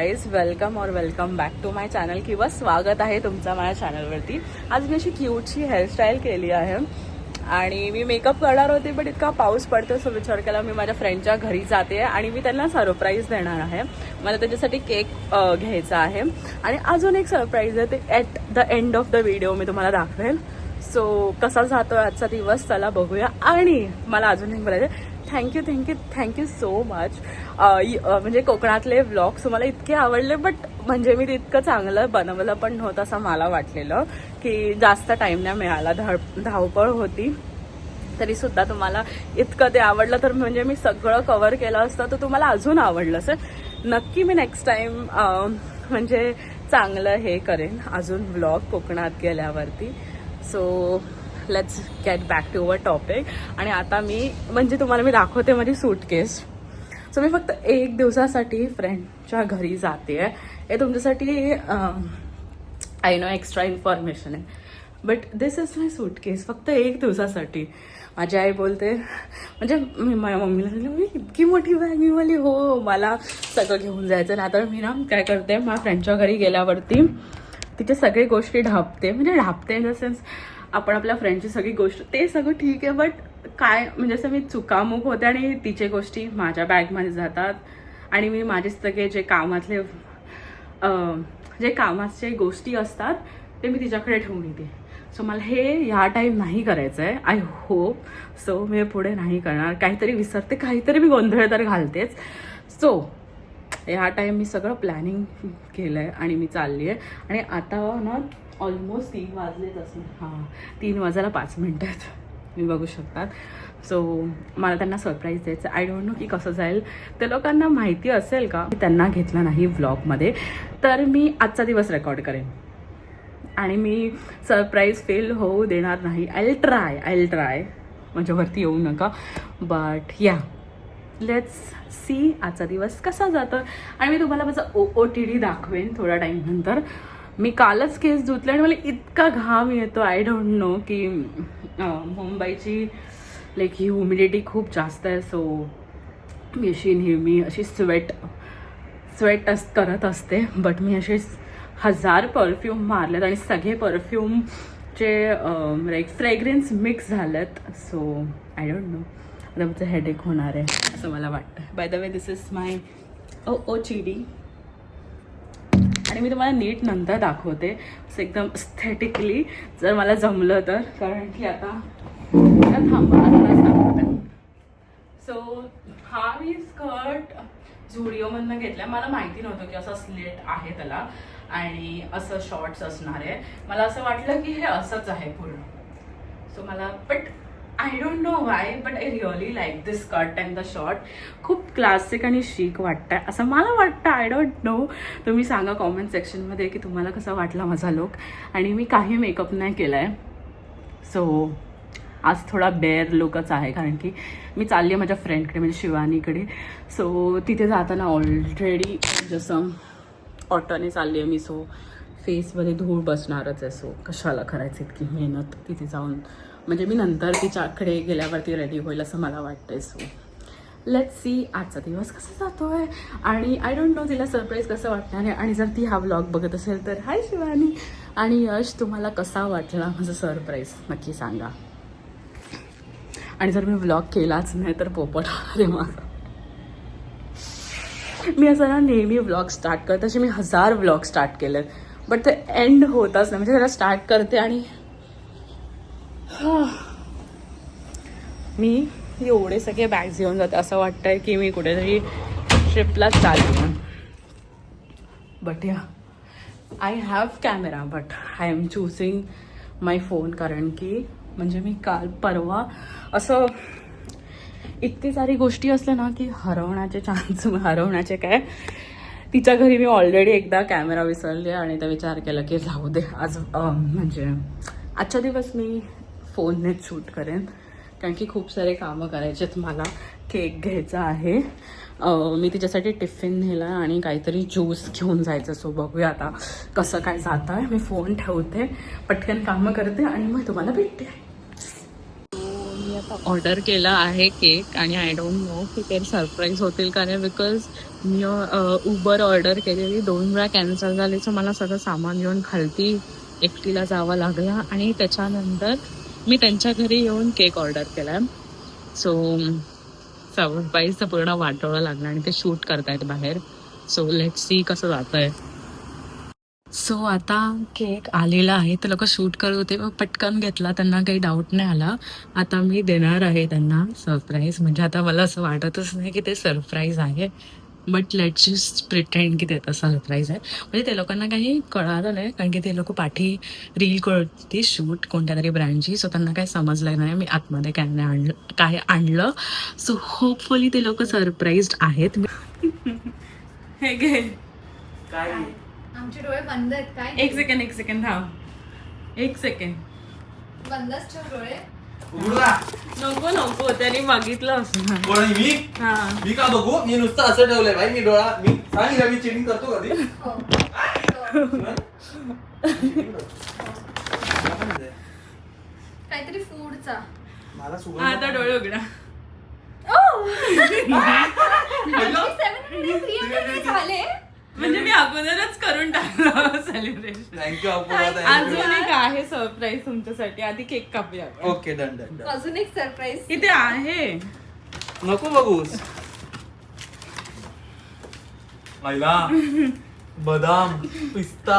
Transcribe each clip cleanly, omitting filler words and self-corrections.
Guys welcome और welcome back to my channel किंवा स्वागत आहे तुमचं माझ्या चॅनलवरती. आज मी अशी क्यूटशी हेअरस्टाईल केली आहे आणि मी मेकअप करणार होते, बट इतका पाऊस पडतो सो विचार केला मी माझ्या फ्रेंडच्या घरी जाते आणि मी त्यांना सरप्राईज देणार आहे. मला त्याच्यासाठी केक घ्यायचा आहे आणि अजून एक सरप्राईज आहे, ते at the end of the video मी तुम्हाला दाखवेल. सो कसा जातो आजचा दिवस चला बघूया. आणि मला अजून एक बोलायचं, थँक्यू सो मच. म्हणजे कोकणातले व्लॉग्स मला इतके आवडले, बट म्हणजे मी तितकं चांगलं बनवलं पण नव्हतं असं मला वाटलेलं, की जास्त टाईम नाही मिळाला, धावपळ होती. तरीसुद्धा तुम्हाला इतकं ते आवडलं, तर म्हणजे मी सगळं कव्हर केलं असतं तर तुम्हाला अजून आवडलं असेल. नक्की मी नेक्स्ट टाईम म्हणजे चांगलं हे करेन अजून व्लॉग कोकणात गेल्यावरती. So let's get back to our topic. आणि आता मी म्हणजे तुम्हाला मी दाखवते माझी सूटकेस. सो मी फक्त एक दिवसासाठी फ्रेंडच्या घरी जाते आहे. हे तुमच्यासाठी आय नो एक्स्ट्रा इन्फॉर्मेशन आहे, but this is my suitcase. फक्त एक दिवसासाठी. माझी आई बोलते, म्हणजे मी माझ्या मम्मीला सांगितलं, इतकी मोठी बॅग मी बोलली हो मला सगळं घेऊन जायचं. आणि आता मी ना काय करते, माझ्या फ्रेंडच्या घरी गेल्यावरती तिचे सगळी गोष्टी ढापते इन द सेन्स आपण आपल्या फ्रेंडची सगळी गोष्ट ते सगळं ठीक आहे, बट काय म्हणजे असं मी चुकामुक होते आणि तिचे गोष्टी माझ्या बॅगमध्ये जातात आणि मी माझे सगळे जे कामाचे गोष्टी असतात ते मी तिच्याकडे ठेवून येते. सो मला हे ह्या टाईम नाही करायचं आहे. आय होप सो मी पुढे नाही करणार. काहीतरी विसरते, काहीतरी मी गोंधळ तर घालतेच. सो ह्या टाईम मी सगळं प्लॅनिंग केलं आहे आणि मी चालली आहे. आणि आता ना ऑलमोस्ट 3 वाजलेच असणार. 3 वाजायला 5 मिनिटं आहेत, मी बघू शकतात. सो मला त्यांना सरप्राईज द्यायचं. आय डोंट नो की कसं जाईल. ते लोकांना माहिती असेल का त्यांना घेतलं नाही व्लॉगमध्ये, तर मी आजचा दिवस रेकॉर्ड करेन आणि मी सरप्राईज फेल होऊ देणार नाही. आय ट्राय म्हणजे वरती येऊ नका, बट या लेट्स सी आजचा दिवस कसा जातो. आणि मी तुम्हाला माझं OOTD दाखवेन थोड्या टाईम नंतर. मी कालच केस धुतले आणि मला इतका घाम येतो. आय डोंट नो की मुंबईची लाईक ह्युमिडिटी खूप जास्त आहे. सो मी अशी स्वेट करत असते, बट मी असे 1000 परफ्यूम मारलेत आणि सगळे परफ्यूमचे लाईक फ्रेग्रन्स मिक्स झालेत. सो आय डोंट नो आता आमचं हेडेक होणार आहे असं मला वाटतं. By the way this is my OOTD आणि मी तुम्हाला नीट नंतर दाखवते असं एकदम एस्थेटिकली जर मला जमलं तर, कारण की आता थांबा आताच दाखवते. सो हा मी स्कर्ट झुडिओमधनं घेतला. मला माहिती नव्हतं की असं स्लेट आहे त्याला आणि असं शॉर्ट्स असणार आहे. मला असं वाटलं की हे असंच आहे पूर्ण. सो मला but I don't know Y, but I really like this skirt and the short. खूप क्लासिक आणि शिक वाटतं आहे असं मला वाटतं. आय डोंट नो, तुम्ही सांगा कॉमेंट सेक्शनमध्ये की तुम्हाला कसा वाटला माझा लुक. आणि मी काही मेकअप नाही केला आहे. सो आज थोडा बेअर लुकच आहे, कारण की मी चालली आहे माझ्या फ्रेंडकडे म्हणजे शिवानीकडे. सो तिथे जाताना ऑलरेडी जसं ऑटोने चालली आहे मी. सो फेसमध्ये धूळ बसणारच आहे. सो कशाला करायचं इतकी मेहनत तिथे जाऊन. म्हणजे मी नंतर तिच्याकडे गेल्यावरती रेडी होईल असं मला वाटतंय. सो लेट्स सी आजचा दिवस कसा जातो आहे. आणि आय डोंट नो तिला सरप्राईज कसं वाटणार आहे. आणि जर ती हा व्लॉग बघत असेल तर हाय शिवानी आणि यश, तुम्हाला कसा वाटला माझं सरप्राईज नक्की सांगा. आणि जर मी व्लॉग केलाच नाही तर पोपट होणार आहे माझा. मी असं ना नेहमी व्लॉग स्टार्ट करते, असे मी 1000 व्लॉग स्टार्ट केलेत, बट ते एंड होतच नाही. म्हणजे त्याला स्टार्ट करते आणि मी एवढे सगळे बॅग्स घेऊन जाते असं वाटतंय की मी कुठेतरी ट्रिपलाच चालली. बट या I have camera, but I am choosing my phone, कारण की म्हणजे मी काल परवा असं इतकी सारी गोष्टी असल्या ना की हरवण्याचे काय. तिच्या घरी मी ऑलरेडी एकदा कॅमेरा विसरले आणि त्या विचार केला की जाऊ दे आज म्हणजे आजच्या दिवस मी फोननेच शूट करेन, कारण की खूप सारे कामं करायचेत मला. केक घ्यायचा आहे, मी तिच्यासाठी टिफिन नेला आणि काहीतरी ज्यूस घेऊन जायचं. सो बघूया आता कसं काय जातं आहे. मी फोन ठेवते, पटकन कामं करते आणि मग तुम्हाला भेटते. मी आता ऑर्डर केला आहे केक आणि आय डोंट नो की ते सरप्राईज होतील का नाही, बिकॉज मी उबर ऑर्डर केलेली 2 वेळा कॅन्सल झाली, सो मला सगळं सामान घेऊन खालती एकटीला जावं लागलं. आणि त्याच्यानंतर मी त्यांच्या घरी येऊन केक ऑर्डर केला. सो सरप्राईजचं पूर्ण वाटोळं लागलं आणि ते शूट करतायत बाहेर. सो लेट्स सी कसं जात आहे. सो आता केक आलेला आहे, तर लोक शूट करत होते, मग पटकन घेतला, त्यांना काही डाऊट नाही आला. आता मी देणार आहे त्यांना सरप्राईज. म्हणजे आता मला असं वाटतच नाही की ते सरप्राईज आहे, बट लेट्स जस्ट प्रिटेंड की ते सरप्राईज आहे. म्हणजे ते लोकांना काही कळालं नाही, कारण की ते लोक पाठी रील करत होती शूट कोणत्या तरी ब्रँडची. सो त्यांना काही समजलं नाही मी आतमध्ये काय आणलं. सो होपफुली ते लोक सरप्राईज्ड आहेत. हे घे. काय आमचे डोळे बंद आहेत काय? एक सेकंड थांब. एक सेकंड. बंदच ठेव डोळे. नको त्याने बघितलं असं. मी मी का बघू? मी नुसतं असं ठेवलंय भाई. मी डोळा मी सांगितलं मी चिटिंग करतो कधी. काहीतरी फूडचा. मला सुगंध. आता डोळे उघडा. झाले म्हणजे मी अगोदरच करून टाकलं सेलिब्रेशन. थँक्यू अजून एक आहे सरप्राईज तुमच्यासाठी. आधी केक कापूया. Okay done done. अजून एक सरप्राईज इथे आहे. नको बघूस. आईला बदाम पिस्ता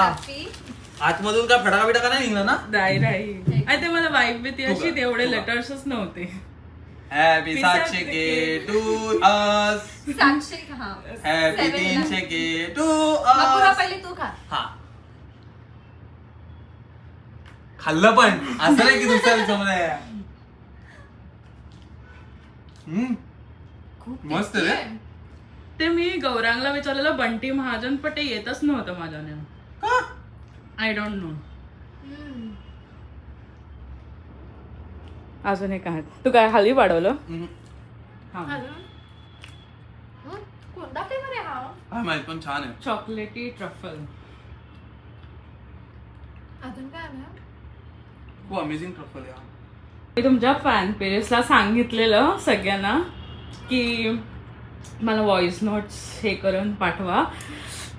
आतमधून काय फटाका बिटाका नाही निघला ना? राही ते मला वाईफ भीती अशी तेवढे लेटर्सच नव्हते. Happy 700K to us. 700 हा. हॅपी 300K टू अपुरा अस. पहिले तू खा. हा खाल्लं पण असं नाही की दुसऱ्या समजा. मस्त रे. ते मी गौरांगला विचारलेलं बंटी महाजन, पण ते येतच नव्हतं माझ्याने. I don't know. अजून एक आहे. तू काय खाली वाढवलं? कोणता फ्लेवर आहे हा? हा माहित पण छान आहे. चॉकलेटी ट्रफल. अजून काय आहे? खूप अमेझिंग ट्रफल आहे. मी तुमच्या फॅन पेजेसला सांगितलेलं सगळ्यांना की मला व्हॉइस नोट्स हे करून पाठवा,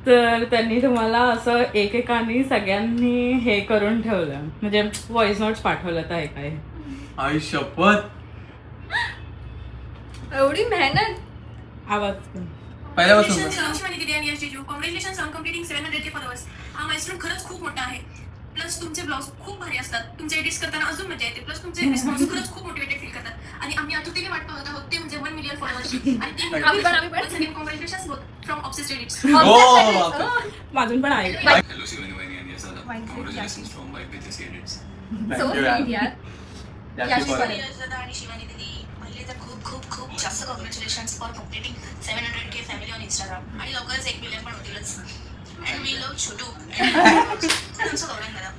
तर त्यांनी तुम्हाला असं एकेकाने सगळ्यांनी हे करून ठेवलं, म्हणजे व्हॉइस नोट्स पाठवलं तर काय. आई शपथ. एवढी मेहनत. आवाज पहिल्यापासून शिवानी दिदी आणि यश जीजू, congratulations on completing 700K followers. हा माइलस्टोन खरंच खूप मोठा आहे. प्लस तुमचे ब्लॉग्स खूप भारी असतात. तुमचे एडिट्स करताना अजून मजा येते. प्लस तुमचे रिस्पॉन्स खरंच खूप मोटिवेटेड फील करतात. आणि आम्ही आतुरतेने वाट पाहत आहोत ते म्हणजे 1 मिलियन फॉलोअर्सची. आणि आम्ही पण. Congratulations both from obsessed edits. माझून पण आहे. Hello Shivani and Yash. Congratulations from my biggest edits. So sweet यार. याशी पण. आणि शिवानी दिदी, पहिले तर खूप खूप खूप जास्त congratulations for completing 700K family on Instagram. आणि लवकरच 1 मिलियन पण होतीलच. अँड वी लव्ह छोटू. तुमचं गौरव दादा.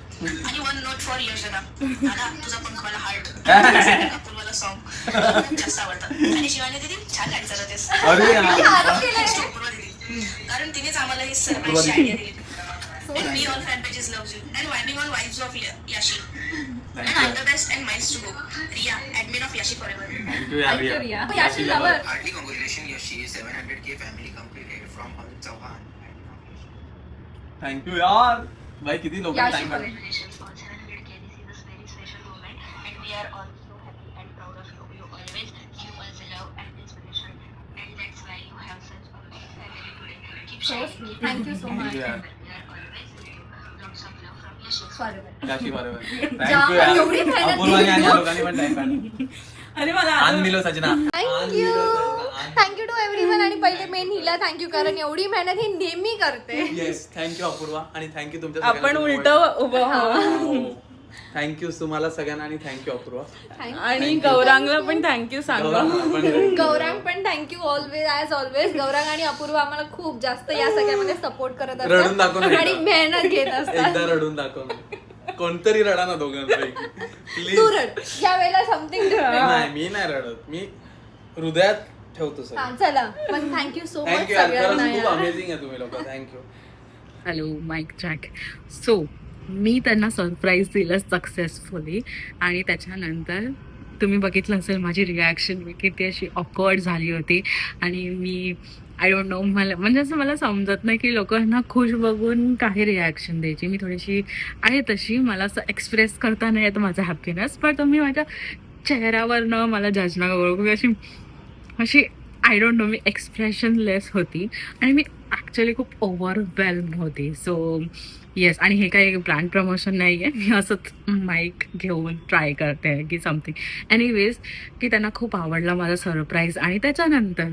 आणि 1 नोट फॉर यश दादा. दादा तुझा पंखवाला हार्ट. अपूर्वाला सॉन्ग जास्त आवडतं. आणि शिवानी दिदी छान गाडी चालवतेस. अपूर्वा दिदी, कारण तिनेच आम्हाला ही सरप्राईजची आयडिया दिली. And we all fan pages loves you. And vibing on vibes of Yashi. And all the best and miles to go. Riya, admin of Yashi forever. Thank you Riya. Yashi lover. Heartily congratulations Yashi, 700K family completed from Amit Chauhan. Thank you यार. भाई किती लोक याशी time पण. Congratulations on 700K. This is a very special moment. And we are all so happy and proud of you. You always give us love and inspiration. And that's why you have such a big family today. Keep So shining. sweet. Thank you so much. We are always with you. Lots of love from Yashi. Forever. याशी बरोबर. जाम, thank you यार. एवढी मेहनत अपूर्वाने आणि केली. लोकांनी पण time काढला. अरे मला आन मिलो सजना. Thank you to everyone. आणि पहिले मेन हिला थँक्यू, कारण एवढी मेहनत ही नेहमी करते. येस थँक्यू अपूर्वा आणि थँक्यू तुमच्या आपण उलट उभं. थँक्यू तुम्हाला सगळ्यांना आणि थँक्यू अपूर्वा. आणि गौरांगला पण थँक्यू सांगा. गौरांग पण thank you always as always. Gaurang आणि अपूर्वा आम्हाला खूप जास्त या सगळ्यामध्ये सपोर्ट करत रडून दाखव असतात ना आणि एकदा. मेहनत घेत असतात. एकदा रडून दाखव. कोणतरी रडा ना दोघांपैकी प्लीज. तू रड या वेळेला समथिंग डिफरंट. नाही मी नाही रडत. मी हृदयात ठेवतो सर. चला पण थँक्यू सो मच थँक्यू यार. खरंच सगळ्यांना खूप यार. अमेझिंग आहे तुम्ही लोक. Thank you. Hello mike check. So मी त्यांना सरप्राईज दिलं सक्सेसफुली, आणि त्याच्यानंतर तुम्ही बघितलं असेल माझी रिॲक्शन, मी किती अशी ऑकवर्ड झाली होती. आणि मी आय डोंट नो, मला म्हणजे असं मला समजत नाही की लोकांना खुश बघून काही रिॲक्शन द्यायची. मी थोडीशी आहे तशी, मला असं एक्सप्रेस करता नाही येत माझं हॅपीनेस, पण तुम्ही माझ्या चेहऱ्यावरनं मला जज नका करू. मी अशी अशी I don't know, me expressionless होती आणि मी ॲक्च्युली खूप ओव्हरवेल्म होती. सो येस, आणि हे काही ब्रँड प्रमोशन नाही आहे, मी असंच माईक घेऊन ट्राय करते आहे की समथिंग. एनिवेज, की त्यांना खूप आवडला माझा सरप्राईज. आणि त्याच्यानंतर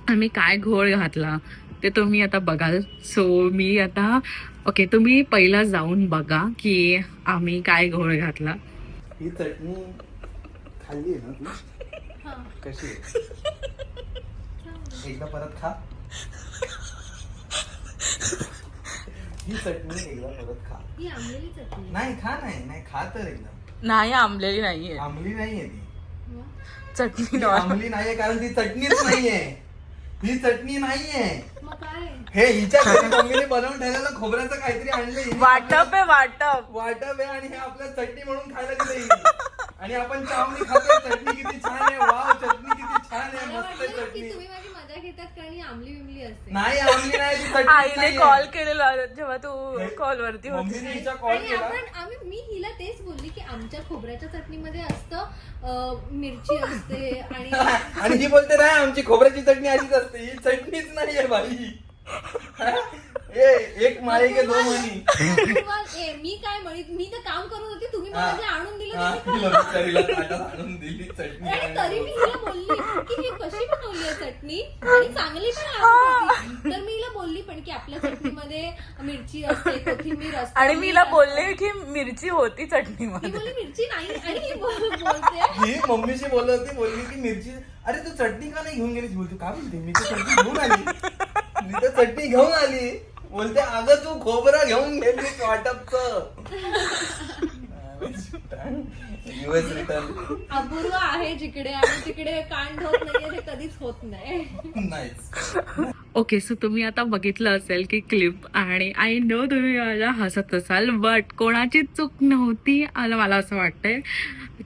आम्ही काय घोळ घातला ते तुम्ही आता बघाल. सो मी आता ओके, तुम्ही पहिला जाऊन बघा की आम्ही काय घोळ घातला. ही चटणी खाल्ली आहे ना तू? कशी आहे? एकदा परत खा. ही चटणी एकदा परत खा. ही आंबलेली चटणी. नाही खा, नाही खा तर एकदा. नाही, आंबलेली नाहीये आंबली नाहीये ती. चटणी. ती आंबली नाहीये कारण ती चटणीच नाहीये. ही चटणी नाहीये. मग काय? हे हिच्या घरी मम्मीने बनवून ठेवलेलं खोबऱ्याचं काहीतरी आणलंय. वाटप आहे, वाटप. वाटप आहे आणि हे आपल्या चटणी म्हणून खायला दिलंय. आणि आपण चावणी खातोय. चटणी किती छान आहे. वाव, चटणी किती छान आहे. मला मस्त वाटलं चटणी. की तुम्ही माझी मजा घेतात कारण ही आमली बिमली असते. नाही आंबली नाही ती चटणी आईने नाहीये. कॉल केलेला जेव्हा तू कॉलवरती मम्मीने होती. हिच्या कॉल आणि केला. मी हिला तेच बोलली की आमच्या खोबऱ्याच्या चटणीमध्ये असतं मिरची असते आणि आणि ही बोलते नाही आमची खोबऱ्याची चटणी अशीच असते. ही चटणीच नाहीये बाई. एक माळे के दो मणी. मी काय म्हणत, मी तर काम करत होती, तुम्ही मला जे आणून दिलं ते मी तिला बिचारीला ताटात आणून दिली चटणी. आणि तरी मी हिला बोलली की ही कशी बनवली आहे चटणी आणि चांगली पण लागत होती. तर मी हिला बोलली पण की आपल्या चटणीमध्ये मिरची असते, कोथिंबीर असते. आणि मी हिला बोलले की मिरची होती ही चटणीमध्ये. बोलली मिरची नाही आणि ही बोलते ही मम्मीशी बोलत होती, बोलली की मिरची. अरे तू चटणी का नाही घेऊन गेलीस? बोलते काय बोलते, मी तर चटणी घेऊन आली. मी तर चटणी घेऊन आली. बोलते अगं तू खोबरं घेऊन गेलीस वाटपचं. US return. अपूर्व आहे जिकडे आणि तिकडे कांड होत नाहीये, ते कधीच होत नाही. नाहीच. ओके, सो तुम्ही आता बघितलं असेल की क्लिप, आणि आय नो तुम्ही मला हसत असाल, बट कोणाची चूक नव्हती मला असं वाटतंय.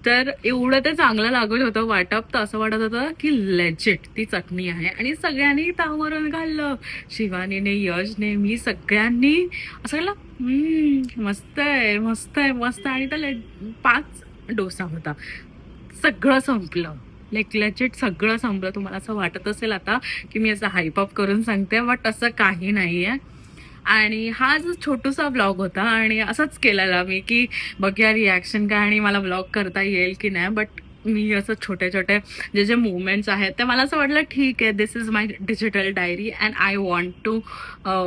तर एवढं ते चांगलं लागलं होतं वाटप, तर असं वाटत होतं की लेजिट ती चटणी आहे. आणि सगळ्यांनी तावरून घाललं, शिवानीने, यशने, मी, सगळ्यांनी असं केलं मस्त आहे, मस्त आहे, मस्त. आणि त्या 5 डोसा होता, सगळं संपलं. लेजिट सगळं संपलं. तुम्हाला असं वाटत असेल आता की मी असं हायपअप करून सांगते, बट असं काही नाही आहे. आणि हा जो छोटूसा ब्लॉग होता आणि असंच केलेला मी की बघूया रिॲक्शन काय आणि मला ब्लॉग करता येईल की नाही. बट मी असं छोटे छोटे जे मुवमेंट्स आहेत ते मला असं वाटलं ठीक आहे, this is my digital diary and I want to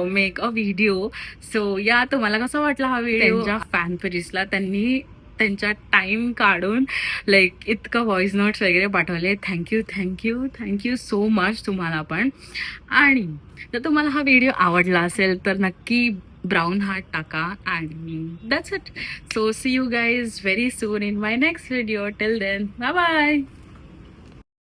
make a video. So या तुम्हाला कसं वाटलं हा व्हिडिओ? त्यांच्या फॅन पेजेसला त्यांनी त्यांच्या टाइम काढून लाईक इतकं व्हॉइस नोट्स वगैरे पाठवले. थँक्यू सो मच तुम्हाला पण. आणि जर तुम्हाला हा व्हिडिओ आवडला असेल तर नक्की ब्राऊन हार्ट टाका. आणि that's it. So see you guys very soon in my next video. Till then bye bye.